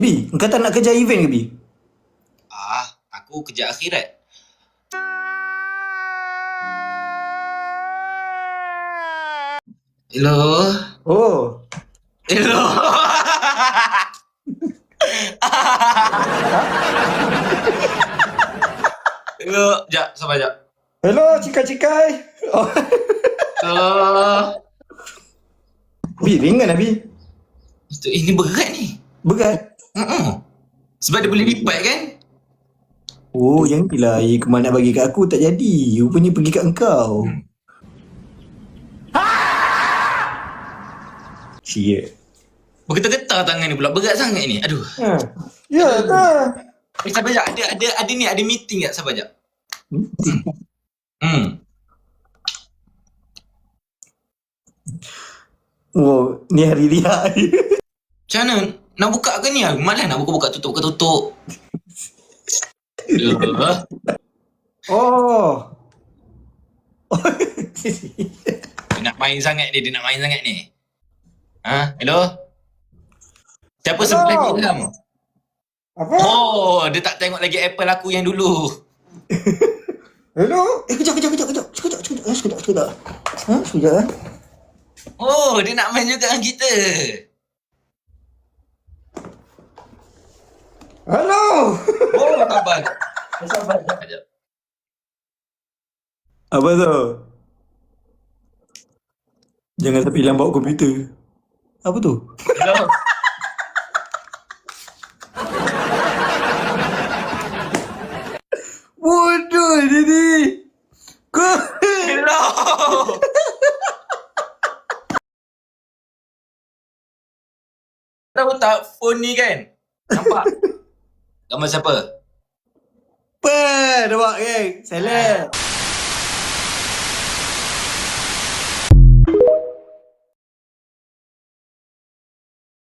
Bi, kau tak nak kerja event ke, Bi? Aku kerja akhirat. Hello. Oh. Hello. Hello. Sekejap, sabar sekejap. Hello, cikai-cikai. Oh. Hello. Bi, ringan lah, Bi. Ini berat ni. Berat. Sebab dia boleh lipat kan? Oh, yang ni lah. Kemana nak bagi kat aku tak jadi. Rupanya pergi kat engkau. Cia. Bergetar-getar tangan ni pula. Berat sangat ni. Aduh. Ya kan? Sabar sekejap. Ada meeting tak? Sabar sekejap. Oh, ni hari dia. Macam mana? Nak buka ke ni? Malas nak buka-buka, tutup. Oh. Dia nak main sangat ni. Hello? Siapa sebelah ni dalam? Apa? Oh, dia tak tengok lagi Apple aku yang dulu. Hello? Kejap. Sekejap. Sekejap. Oh, dia nak main juga dengan kita. Hello? Oh, sabar. Sekejap. Apa tu? Jangan sampai hilang bawa komputer. Apa tu? Hello? Bodoh dia ni. Hello? Tahu tak phone ni kan? Nampak? Gambar siapa? Apa? Nampak geng? Salah.